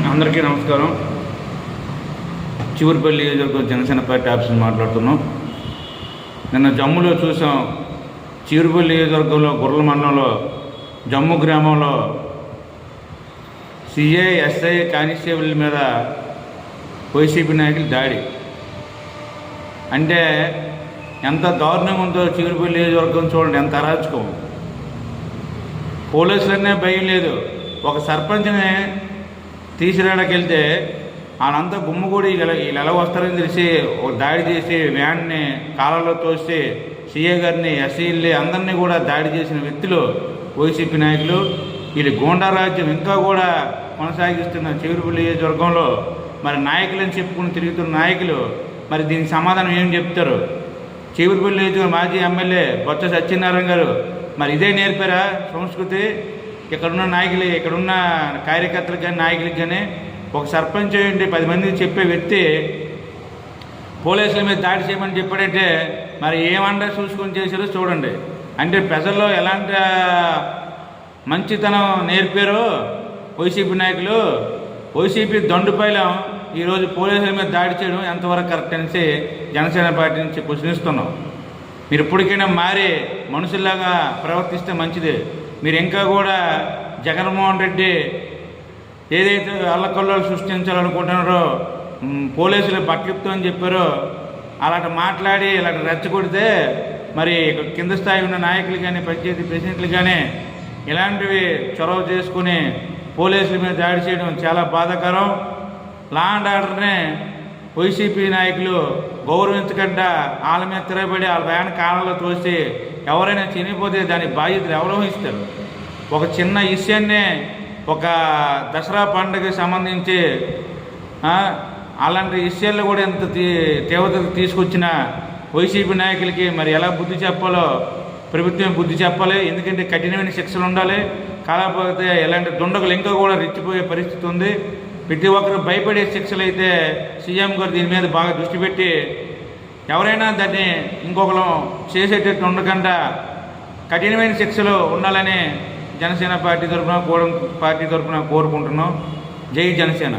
అందరికీ నమస్కారం. చివరిపల్లి నియోజకవర్గం జనసేన పార్టీ ఆఫీసులో మాట్లాడుతున్నాం. నిన్న జమ్ములో చూసాం. చివరిపల్లి నియోజకవర్గంలో గుర్ల మండలంలో జమ్ము గ్రామంలో సిఐ ఎస్ఐ కానిస్టేబుల్ మీద వైసీపీ నాయకులు దాడి. అంటే ఎంత దారుణంగా ఉందో చివరిపల్లి నియోజకవర్గం చూడండి, ఎంత అరాచకం. పోలీసులనే భయం లేదు. ఒక సర్పంచ్ని తీసిరాడకి వెళ్తే వాళ్ళంతా గుమ్మగూడి వీళ్ళు ఎలా వస్తారని తెలిసి ఒక దాడి చేసి వ్యాన్ని కాలంలో తోసి సీఏ గారిని ఎస్సీల్ని అందరినీ కూడా దాడి చేసిన వ్యక్తులు వైసీపీ నాయకులు. వీళ్ళు గూండా రాజ్యం ఇంకా కూడా కొనసాగిస్తున్న చివరిపల్లి నియోజకవర్గంలో మరి నాయకులని చెప్పుకుని తిరుగుతున్న నాయకులు మరి దీనికి సమాధానం ఏం చెప్తారు? చివరిపల్లి నియోజకవర్గం మాజీ ఎమ్మెల్యే బొత్స సత్యనారాయణ గారు మరి ఇదే నేర్పారా సంస్కృతి? ఇక్కడున్న నాయకులు, ఇక్కడున్న కార్యకర్తలకు కానీ నాయకులకు కానీ ఒక సర్పంచ్ ఏంటి 10 మందికి చెప్పే వ్యక్తి పోలీసుల మీద దాడి చేయమని చెప్పాడంటే మరి ఏమన్నా చూసుకొని చేశారో చూడండి. అంటే ప్రజల్లో ఎలాంటి మంచితనం నేర్పారో వైసీపీ నాయకులు. వైసీపీ దండుపైలం ఈరోజు పోలీసుల మీద దాడి చేయడం ఎంతవరకు కరెక్ట్ అనేసి జనసేన పార్టీ నుంచి ప్రశ్నిస్తున్నాం. మీరు ఇప్పటికైనా మారి మనుషుల్లాగా ప్రవర్తిస్తే మంచిది. మీరు ఇంకా కూడా జగన్మోహన్ రెడ్డి ఏదైతే అల్లకల్లోలు సృష్టించాలనుకుంటున్నారో పోలీసులు బట్టలిప్తో అని చెప్పారో అలాంటి మాట్లాడి ఇలాంటి రెచ్చగొడితే మరి కింద స్థాయి ఉన్న నాయకులు కానీ పంచాయతీ ప్రెసిడెంట్లు కానీ ఇలాంటివి చొరవ చేసుకుని పోలీసుల మీద దాడి చేయడం చాలా బాధాకరం. లా అండ్ ఆర్డర్ని వైసీపీ నాయకులు గౌరవించకుండా వాళ్ళ మీద తిరగబడి వాళ్ళ వ్యాన్ కాలంలో తోసి ఎవరైనా చనిపోతే దాని బాధ్యతలు ఎవరు వహిస్తారు? ఒక చిన్న విషయాన్నే ఒక దసరా పండుగకి సంబంధించి అలాంటి విషయాల్లో కూడా ఎంత తీవ్రతకు తీసుకొచ్చిన వైసీపీ నాయకులకి మరి ఎలా బుద్ధి చెప్పాలో ప్రభుత్వం బుద్ధి చెప్పాలి. ఎందుకంటే కఠినమైన శిక్షలు ఉండాలి. కాకపోతే ఎలాంటి దుండగులు ఇంకా కూడా రెచ్చిపోయే పరిస్థితి ఉంది. ప్రతి ఒక్కరు భయపడే శిక్షలు అయితే సీఎం గారు దీని మీద బాగా దృష్టి పెట్టి ఎవరైనా దాన్ని ఇంకొకరు చేసేటట్టు ఉండకుండా కఠినమైన శిక్షలు ఉండాలని జనసేన పార్టీ తరఫున కోరుకుంటున్నాం. జై జనసేన.